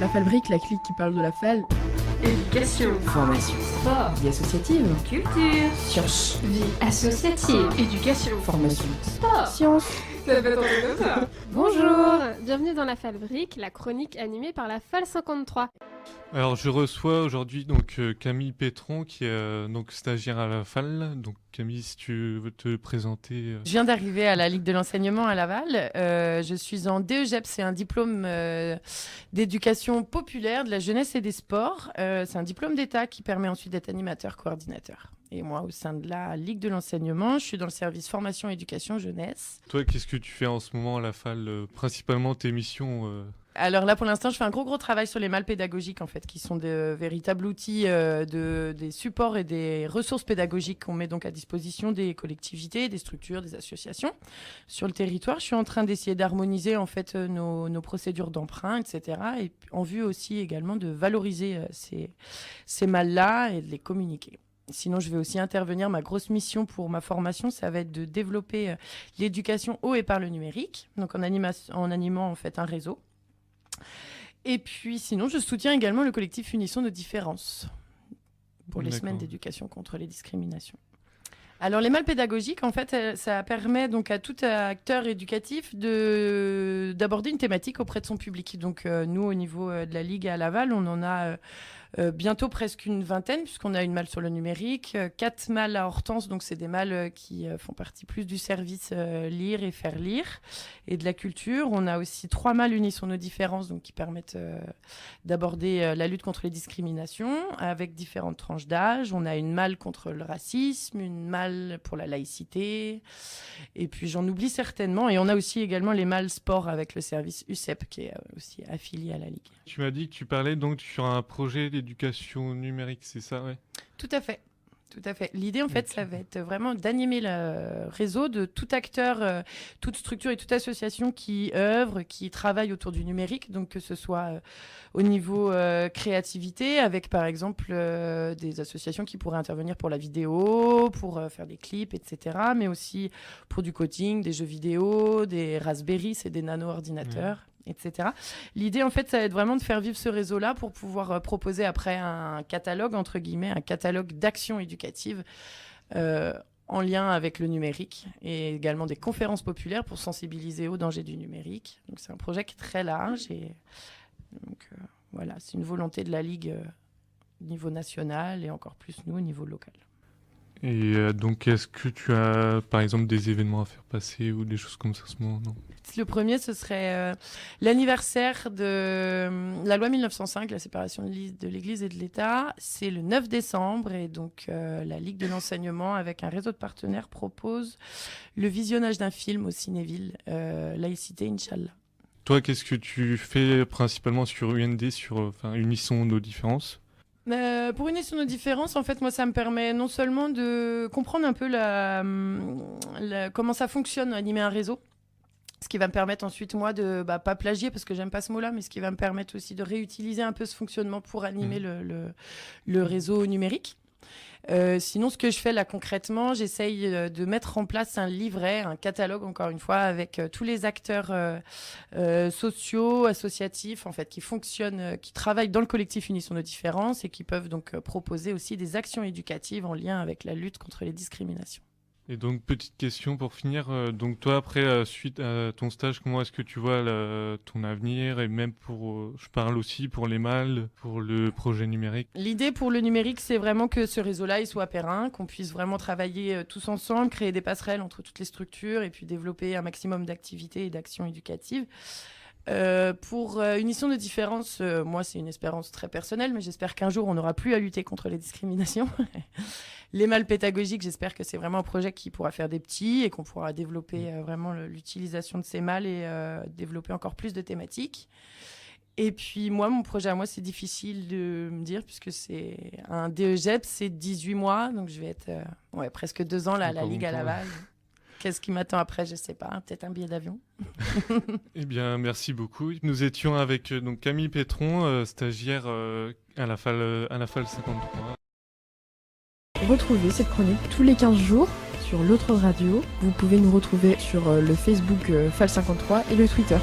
La Falbrique, la clique qui parle de la Fal. Éducation, Formation, sport, vie associative, culture, science, vie associative, éducation, formation, sport. Science. Ça fait tomber de ça. Bonjour, bienvenue dans la Falbrique, la chronique animée par la Fal 53. Alors je reçois aujourd'hui donc Camille Pétron qui est donc stagiaire à la FAL. Donc Camille, si tu veux te présenter. Je viens d'arriver à la Ligue de l'enseignement à Laval. Je suis en DEGEP, c'est un diplôme d'éducation populaire, de la jeunesse et des sports. C'est un diplôme d'État qui permet ensuite d'être animateur, coordinateur. Et moi, au sein de la Ligue de l'enseignement, je suis dans le service formation, éducation, jeunesse. Toi, qu'est-ce que tu fais en ce moment à la FAL principalement tes missions Alors là, pour l'instant, je fais un gros travail sur les malles pédagogiques, en fait, qui sont de véritables outils, des supports et des ressources pédagogiques qu'on met donc à disposition des collectivités, des structures, des associations sur le territoire. Je suis en train d'essayer d'harmoniser, en fait, nos procédures d'emprunt, etc. Et en vue aussi également de valoriser ces malles-là et de les communiquer. Sinon, je vais aussi intervenir. Ma grosse mission pour ma formation, ça va être de développer l'éducation au et par le numérique, donc en animant en fait un réseau. Et puis, sinon, je soutiens également le collectif Unisson de différence pour les semaines d'éducation contre les discriminations. Alors, les malles pédagogiques, en fait, ça permet donc à tout acteur éducatif d'aborder une thématique auprès de son public. Donc, nous, au niveau de la Ligue à Laval, on en a bientôt presque une vingtaine, puisqu'on a une malle sur le numérique, 4 malles à Hortense, donc c'est des malles qui font partie plus du service lire et faire lire, et de la culture. On a aussi 3 malles Unisson nos différences, donc qui permettent d'aborder la lutte contre les discriminations, avec différentes tranches d'âge. On a une malle contre le racisme, une malle pour la laïcité, et puis j'en oublie certainement. Et on a aussi également les malles sport avec le service UCEP, qui est aussi affilié à la Ligue. Tu m'as dit que tu parlais donc sur un projet d'éducation numérique, c'est ça, ouais? Tout à fait. Tout à fait. L'idée, en fait, ça va être vraiment d'animer le réseau de tout acteur, toute structure et toute association qui œuvre, qui travaille autour du numérique. Donc, que ce soit au niveau créativité, avec, par exemple, des associations qui pourraient intervenir pour la vidéo, pour faire des clips, etc. Mais aussi pour du coding, des jeux vidéo, des Raspberry, c'est des nano-ordinateurs. Etc. L'idée, en fait, ça va être vraiment de faire vivre ce réseau-là pour pouvoir proposer après un catalogue, entre guillemets, un catalogue d'actions éducatives en lien avec le numérique et également des conférences populaires pour sensibiliser aux dangers du numérique. Donc, c'est un projet qui est très large et donc, voilà, c'est une volonté de la Ligue au niveau national et encore plus nous au niveau local. Et donc, est-ce que tu as, par exemple, des événements à faire passer ou des choses comme ça en ce moment? Non. Le premier, ce serait l'anniversaire de la loi 1905, la séparation de l'Église et de l'État. C'est le 9 décembre et donc la Ligue de l'enseignement, avec un réseau de partenaires, propose le visionnage d'un film au Cinéville, Laïcité, Inch'Allah. Toi, qu'est-ce que tu fais principalement sur UND, sur Unisson nos différences? Pour Unisson nos différences, en fait, moi, ça me permet non seulement de comprendre un peu comment ça fonctionne, animer un réseau, ce qui va me permettre ensuite, moi, de pas plagier, parce que j'aime pas ce mot-là, mais ce qui va me permettre aussi de réutiliser un peu ce fonctionnement pour animer le réseau numérique. Sinon, ce que je fais là concrètement, j'essaye de mettre en place un livret, un catalogue, encore une fois, avec tous les acteurs sociaux, associatifs, en fait, qui fonctionnent, qui travaillent dans le collectif Unisson nos différences et qui peuvent donc proposer aussi des actions éducatives en lien avec la lutte contre les discriminations. Et donc, petite question pour finir. Donc, toi, après, suite à ton stage, comment est-ce que tu vois ton avenir? Et même je parle aussi pour les malles, pour le projet numérique. L'idée pour le numérique, c'est vraiment que ce réseau-là, il soit périn, qu'on puisse vraiment travailler tous ensemble, créer des passerelles entre toutes les structures et puis développer un maximum d'activités et d'actions éducatives. Pour Unisson de différence, moi c'est une espérance très personnelle, mais j'espère qu'un jour on n'aura plus à lutter contre les discriminations. Les malles pédagogiques, j'espère que c'est vraiment un projet qui pourra faire des petits et qu'on pourra développer vraiment l'utilisation de ces malles et développer encore plus de thématiques. Et puis moi, mon projet à moi, c'est difficile de me dire puisque c'est un DEGEP, c'est 18 mois, donc je vais être presque 2 ans là, à la Ligue à Laval. Qu'est-ce qui m'attend après? Je ne sais pas. Peut-être un billet d'avion. Eh bien, merci beaucoup. Nous étions avec donc Camille Pétron, stagiaire à la FAL 53. Retrouvez cette chronique tous les 15 jours sur l'autre radio. Vous pouvez nous retrouver sur le Facebook FAL 53 et le Twitter.